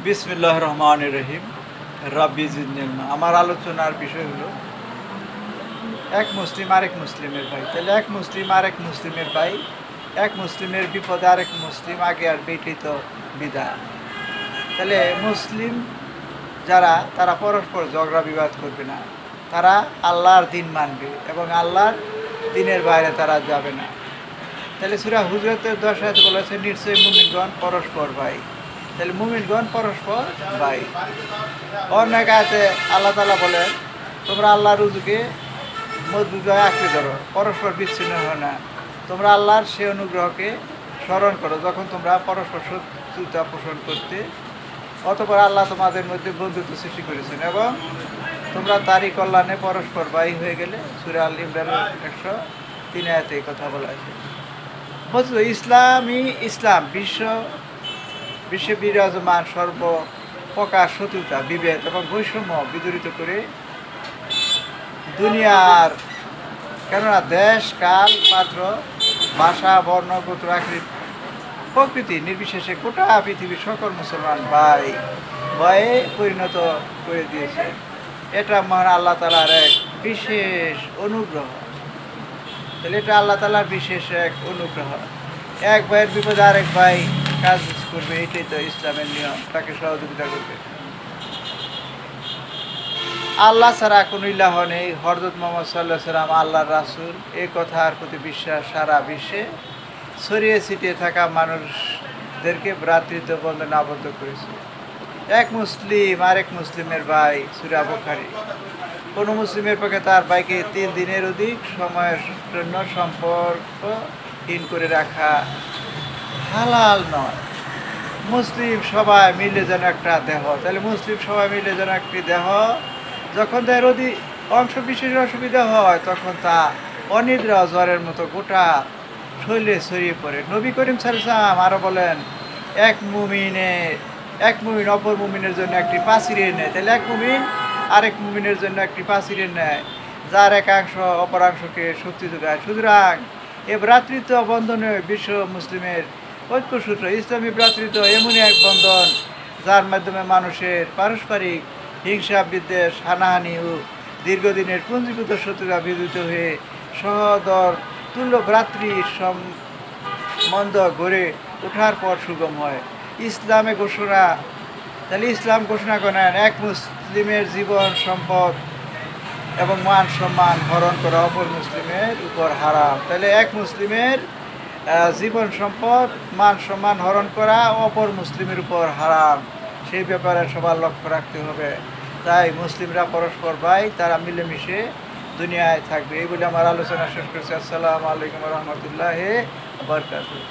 বিসমিল্লাহির রহমানির রহিম। রাব্বি জিদনি ইলমা। আমার আলোচনার বিষয় হলো এক মুসলিম আরেক মুসলিমের ভাই। তাহলে এক মুসলিম আরেক মুসলিমের ভাই, এক মুসলিমের বিপদে আরেক মুসলিম আগে আসবে, এটাই তো বিধান। তাহলে মুসলিম যারা, তারা পরস্পর ঝগড়া বিবাদ করবে না, তারা আল্লাহর দিন মানবে এবং আল্লাহর দিনের বাইরে তারা যাবে না। তাহলে সূরা হুজরাতের 10 আয়াতে বলেছে, নিশ্চয়ই মুমিনগণ পরস্পর ভাই। তাহলে মুমিনগণ পরস্পর ভাই। অনেক আয়াতে আল্লাহ তাআলা বলেন, তোমরা আল্লাহর রুজুকে মজবুতভাবে আঁকড়ে ধরো, পরস্পর বিচ্ছিন্ন হয় না। তোমরা আল্লাহর সে অনুগ্রহকে স্মরণ করো যখন তোমরা পরস্পর শত্রুতা পোষণ করতে, অতঃপর আল্লাহ তোমাদের মধ্যে বন্ধুত্ব সৃষ্টি করেছেন এবং তোমরা তারই কল্যাণে পরস্পর ভাই হয়ে গেলে। সূরা আল ইমরানের 103 আয়াতে এই কথা বলা আছে। বলছো ইসলাম বিশ্বে বিরাজমান সর্বপ্রকার শত্রুতা, বিভেদ এবং বৈষম্য বিদূরিত করে দুনিয়ার, কেননা দেশ, কাল, পাত্র, ভাষা, বর্ণ, গোত্র, আকৃতি, প্রকৃতি নির্বিশেষে গোটা পৃথিবীর সকল মুসলমান ভাই ভয়ে পরিণত করে দিয়েছে। এটা মহান আল্লাহ তাআলার এক বিশেষ অনুগ্রহ। তাহলে এটা আল্লাহ তাআলার বিশেষ এক অনুগ্রহ। এক ভাইয়ের বিপদে আরেক ভাই কাজ করবে, এটাই তো ইসলামের নিয়ম, তাকে সহযোগিতা করবে। আল্লাহ ছাড়া কোনো ইলাহ নেই, হযরত মুহাম্মদ সাল্লাল্লাহু আলাইহি ওয়াসাল্লাম আল্লাহর রাসূল, এই কথার প্রতি বিশ্বাস সারা বিশ্বে ছড়িয়ে ছিটিয়ে থাকা মানুষদেরকে ভ্রাতৃত্ব বন্ধনে আবদ্ধ করেছে। এক মুসলিম আরেক মুসলিমের ভাই, সূরা বুখারী। কোনো মুসলিমের পক্ষে তার ভাইকে 3 দিনের অধিক সময়ের জন্য সম্পর্কহীন করে রাখা হালাল নয়। মুসলিম সবাই মিলে যেন একটা দেহ। তাহলে মুসলিম সবাই মিলে যেন একটি দেহ। যখন তার অংশ বিশেষের অসুবিধা হয়, তখন তা অনিদ্রা জ্বরের মতো গোটা শরীরে ছড়িয়ে পড়ে। নবী করিম সাল্লাল্লাহু আলাইহি ওয়াসাল্লাম আরও বলেন, এক মুমিন অপর মুমিনের জন্য একটি প্রাচীরের নেয়। তাহলে এক মুমিন আরেক মুমিনের জন্য একটি প্রাচীরের নেয়, যার একাংশ অপরাংশকে শক্তি যোগায়। সুতরাং এ ভ্রাতৃত্ব বন্ধনে বিশ্ব মুসলিমের ঐক্যসূত্র। ইসলামী ভ্রাতৃত্ব এমনই এক বন্ধন যার মাধ্যমে মানুষের পারস্পরিক হিংসা, বিদ্বেষ, হানাহানি ও দীর্ঘদিনের পুঞ্জীভূত শত্রুতা বিদূত হয়ে সহোদর তুল্য ভ্রাতৃ সম্বন্ধ গড়ে ওঠার পর সুগম হয়। ইসলাম ঘোষণা করেন, এক মুসলিমের জীবন, সম্পদ এবং মান সম্মান হরণ করা অপর মুসলিমের উপর হারাম। তাহলে এক মুসলিমের জীবন, সম্পদ, মান সম্মান হরণ করা অপর মুসলিমের উপর হারাম। সেই ব্যাপারে সবার লক্ষ্য রাখতে হবে। তাই মুসলিমরা পরস্পর ভাই, তারা মিলেমিশে দুনিয়ায় থাকবে। এই বলে আমার আলোচনা শেষ করছি। আসসালামু আলাইকুম ওয়া রাহমাতুল্লাহি ওয়া বারাকাতুহু।